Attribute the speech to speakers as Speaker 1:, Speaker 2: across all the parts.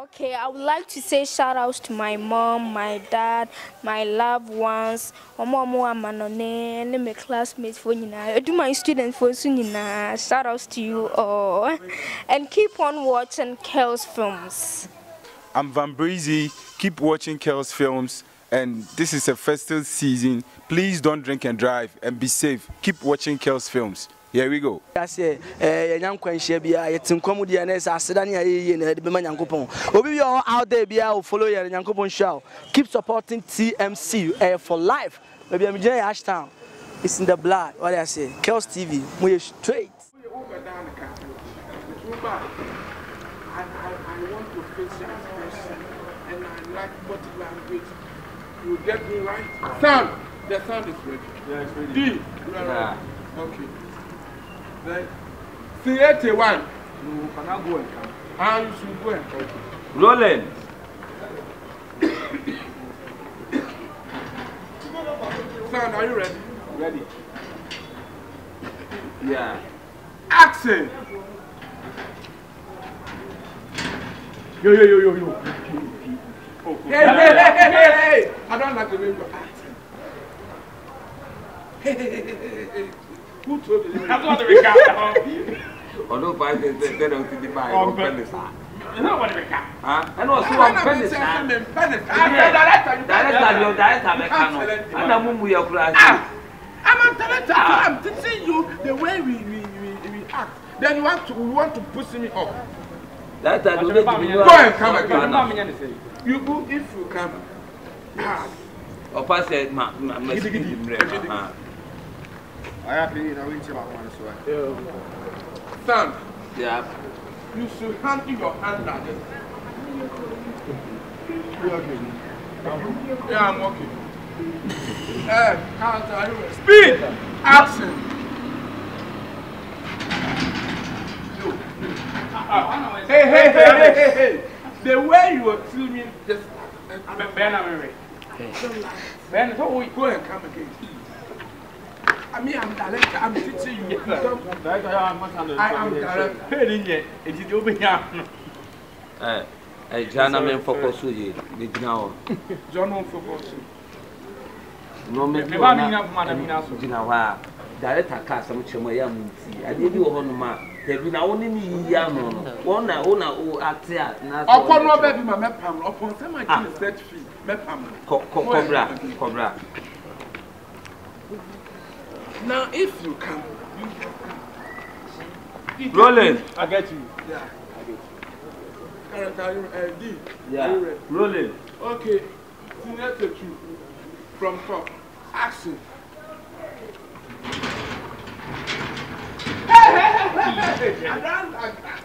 Speaker 1: Okay, I would like to say shout outs to my mom, my dad, my loved ones, and my classmates for I do my students for Sunina. Shout outs to you all. And keep on watching Kel's films.
Speaker 2: I'm Van Breezy. Keep watching Kel's films. And this is a festive season. Please don't drink and drive and be safe. Keep watching Kel's films. Here we go.
Speaker 3: I say, young Quenchebia, it's in comedy and as I said, I the Beman Yankopon. Obi all out there, be out, follow your Yankopon show. Keep supporting TMC for life. Maybe I'm Jay Ashtown. It's in the blood. What I say, Kel's TV, we're straight.
Speaker 4: And I want to face you as person, and I like what language. You get me right? Sound! The sound is ready.
Speaker 5: Yeah, it's ready.
Speaker 4: D.
Speaker 5: Yeah.
Speaker 4: Okay. Then, C81.
Speaker 5: You cannot go and come.
Speaker 4: Ah, you should go and come.
Speaker 5: Rolling.
Speaker 4: Sound, are you ready?
Speaker 5: Ready. Yeah.
Speaker 4: Action! Yo. Oh, hey. I don't like the way you're acting. Hey. Who told you?
Speaker 5: That's not the recap. Although by the dead of the buy on Pennis. No one recap. And also on Pennis. Director, and I'm we are crying.
Speaker 4: I'm a director. I'm teaching you the way we act. Then you want to push me up.
Speaker 5: That I do
Speaker 4: Go and come again. You go if you come.
Speaker 5: Or pass it, my
Speaker 6: I have been in a winter one as well.
Speaker 4: Son,
Speaker 5: yeah.
Speaker 4: you should hand in your hand like this. Yeah, I'm okay. Are you ready? Speed! Action! Hey! The way you were filming this. Ben, so we go and come again. I mean, I'm director. I'm teaching you. I am director.
Speaker 5: It is over here. John, I'm in focus with you. Big now.
Speaker 4: John won't focus.
Speaker 5: No, maybe I'm director cast some Chimoyam. I did you on my. There been only me young one. Act here.
Speaker 4: Upon Robert, my mapam, upon some I can set free. Mapam.
Speaker 5: Cobra.
Speaker 4: Now, if you come,
Speaker 5: Rolling.
Speaker 4: I get you. Yeah, I get you. Character, D.
Speaker 5: Yeah. Rolling.
Speaker 4: Okay. Senior to you. From top. Action. Hey! I don't like that.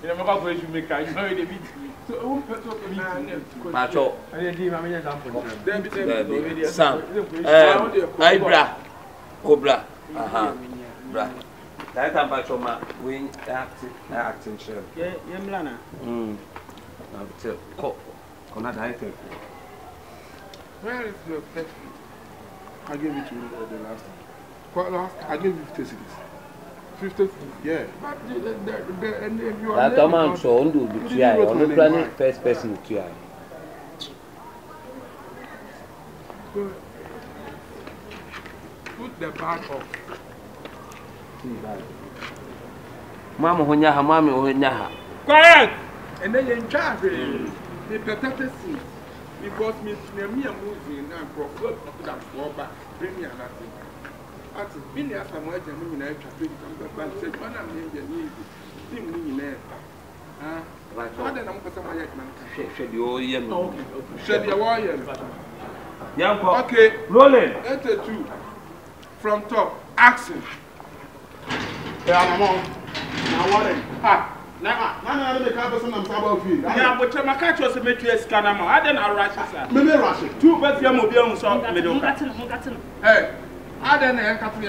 Speaker 5: You never got where you make a you know the beat.
Speaker 4: So, who put up the man?
Speaker 5: Macho.
Speaker 6: I didn't have any example.
Speaker 5: Sam. Ibra. Cobra. Bra. That time Macho ma we acting show.
Speaker 6: Yeah, Mlana.
Speaker 5: Now tell Kona director.
Speaker 4: Where is your pet? I gave it to you the last time. Quite last time. I gave you 50 cities. 50 cities, yeah. But you are
Speaker 5: that man so on do the try. On the planning first person to try.
Speaker 4: Put the bag off.
Speaker 5: Mama honyaha, mama honyaha.
Speaker 4: Quiet! And then you in charge. The potato seeds. Because me and moving now for food of that water, bring me another thing. After being as I'm watching, I'm going to try to come back and say, when I'm in the need, thing me there. What then I'm going to say,
Speaker 5: Shed your yellow.
Speaker 4: Shed your wire.
Speaker 5: Young
Speaker 4: Okay,
Speaker 5: rolling.
Speaker 4: enter two. From top, action.
Speaker 6: Yeah, now what? Ha! Now, the person I'm about you.
Speaker 4: Yeah, but my catch was a material scanner. I didn't rush it.
Speaker 6: Maybe rush it.
Speaker 4: Two best young mobile so middle. Hey, I didn't cut when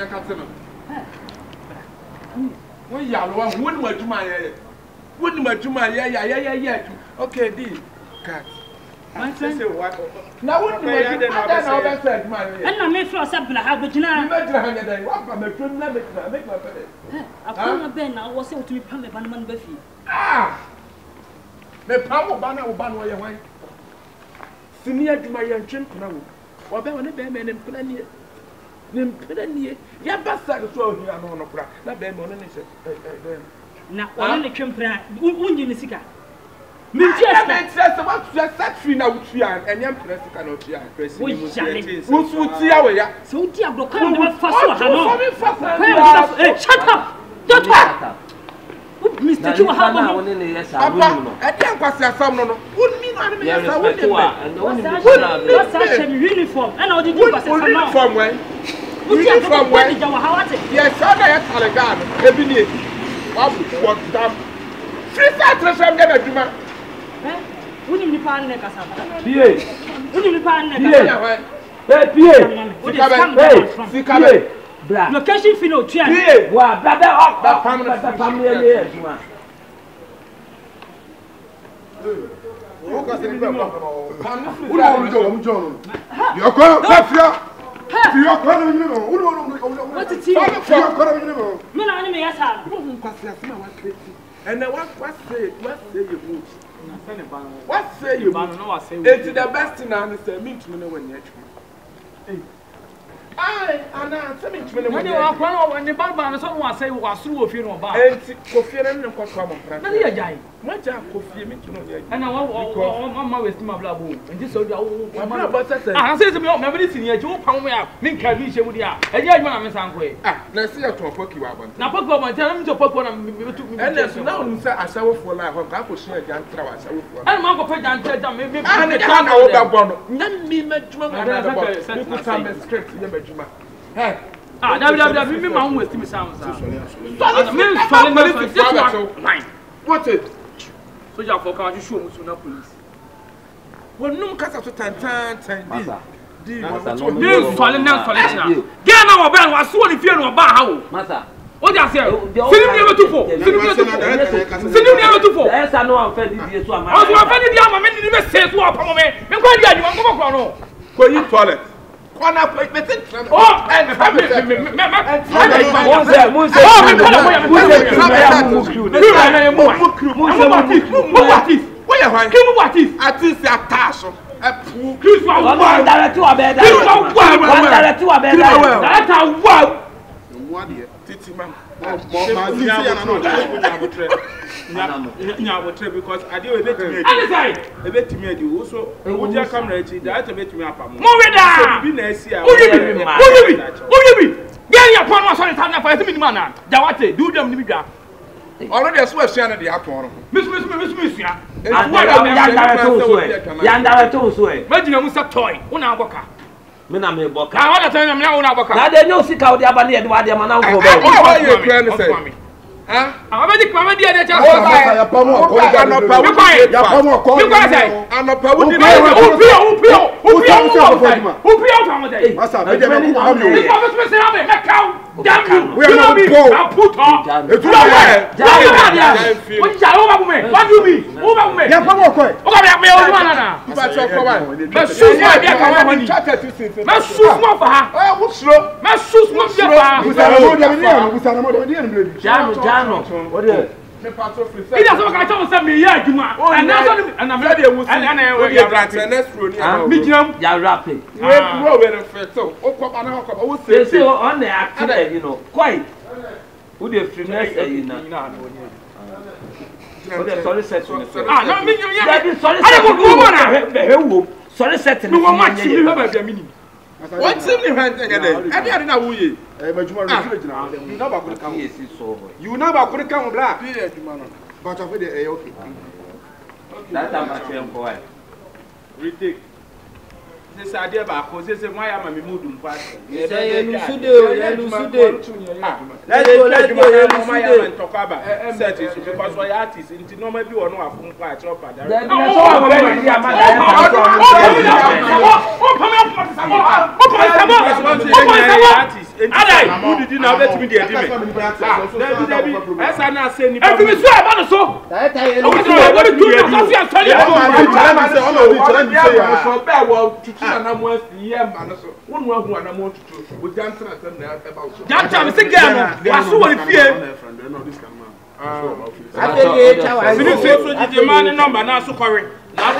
Speaker 4: you are one, wouldn't do my hair. Wouldn't do my yeah. Okay, D. Cat. My friend, now what do I do?
Speaker 7: And I may feel something like how good you know. I can't bend. I was able to be permanent Buffy.
Speaker 4: Ah! me pa mo ba na wo ba no ye hwan sini adwuma ye ntwe mpena wo wo be woni be me ne mpena nie ya ba sa so ohia no no kura na be me no ne se
Speaker 7: na wona ne twe mpena unyi ne sika me ti
Speaker 4: asa what you set free na wutu an enya mpena sika na otu an president mu ti wo ti ya we ya
Speaker 7: so uti agro kan de fa so ha no shut up don't talk Mr. Chua ha no
Speaker 5: woni ne yes
Speaker 4: papa e dey kwase asam no woni no ane me yes woni me
Speaker 7: what's that uniform and how did you pass it
Speaker 4: uniform when uniform when yes ana ya talaga no ebi ni what dam free fat treasure me na djuma
Speaker 7: woni mi pa ne kasa
Speaker 5: pie
Speaker 7: woni mi pa ne kasa
Speaker 5: pie
Speaker 4: sikabe
Speaker 5: bra
Speaker 7: location fee no tua
Speaker 4: pie
Speaker 5: wa baba family e djuma
Speaker 6: o ka se ni ba yo ko safia yo ko no ni no
Speaker 7: what it is
Speaker 6: yo ko no ni no
Speaker 7: me na me yasa
Speaker 4: wo kwase asama wa kreti and what say you good what say you it's the best thing I say me to me when you hey ai ana say me to me when you
Speaker 7: when the barba so no say wa suru ofie no ba
Speaker 4: enti kofie na nko kwa mo pra
Speaker 7: na ya jai
Speaker 4: mo ja kofie me to no ya
Speaker 7: ana wa ma west ma bla bo enti so dia
Speaker 4: wa ma ba say
Speaker 7: ah say me me be sini eji wo pam me a me nka bi hye mu dia eji adwuma na me sanko e
Speaker 4: na see ya to poki wa bon
Speaker 7: na poki wa bon tell me to poki na me betu me
Speaker 4: and so now you say asawo for life ka ko share jan tra wa asawo for
Speaker 7: and ma ko pe jan tra me
Speaker 4: na ka na wo ba bon no na mi ma djuma ma na ba me ko ta me script ye ma djuma hey
Speaker 7: David, me ma west me sound sa.
Speaker 4: What it?
Speaker 7: So ja for ka show mu na police.
Speaker 4: Won num kasa to tan di
Speaker 5: no
Speaker 7: sole na get na wo ba wa so ni fie no ba ha wo
Speaker 5: masa
Speaker 7: o ja se sinu ni ametufo sinu ni ametufo
Speaker 5: esa no am fe di so ama
Speaker 7: o so fa di ama me ni me se so apamo me kwa di anyu ngo ko no
Speaker 4: ko yi toilet kwana metin oh and because I do a bit to me. You also would you come ready? That's a bit to me. Already as well, Shannon, the apple. Miss, imagine a Musa toy, one hour.
Speaker 5: Mena me boka.
Speaker 7: I want to tell them now una boka.
Speaker 5: Na de no sika o de abane e de wa de ma na ko be.
Speaker 4: Oh, you plan to say. Huh? I'm a bit mama dear. Ya pamo ko ya no pa. Ya pamo ko. You guys say. I'm a pa. Who pio. Masa, me de me ko am you. This office me say am me cow. Damn you. We know me. I put on. It's where. What ya over me? What do you mean? Over me. Ya pamo ko. O ga me o ma na. Ba cho ko ba. Me shoes ma bia ka wa ni. Me shoes ma fa ha. Eh, wo slow. Me shoes ma bia fa. Busana mo de ni.
Speaker 5: Jano. What is
Speaker 4: me patrol free.
Speaker 7: It doesn't matter what some me adwuma. And now and I'm ready to and we are right
Speaker 4: next road here.
Speaker 5: Me jam ya rapping.
Speaker 4: We were first so o ko ba na ko ba wo
Speaker 5: say on the acting you know. Quite. Who the freeness you know. Sorry set.
Speaker 7: No me you.
Speaker 5: Sorry set. Sorry set.
Speaker 7: No one match you have a meaning.
Speaker 4: What's in the hand again? I didn't know who you.
Speaker 6: You never could come. You never could come black. But I feel okay.
Speaker 5: That I'm not boy.
Speaker 4: Retake. This idea about cause this is why I'm a mood.
Speaker 5: Let's go.
Speaker 4: Talk about settings because my artists into normal be or no from quite up. Who did you now let me get him? As I now say, every so about the so. What to do? One one I want to with Johnson about Johnson. I saw what it
Speaker 6: After the 8 hours, I will so the man number now so correct. Now,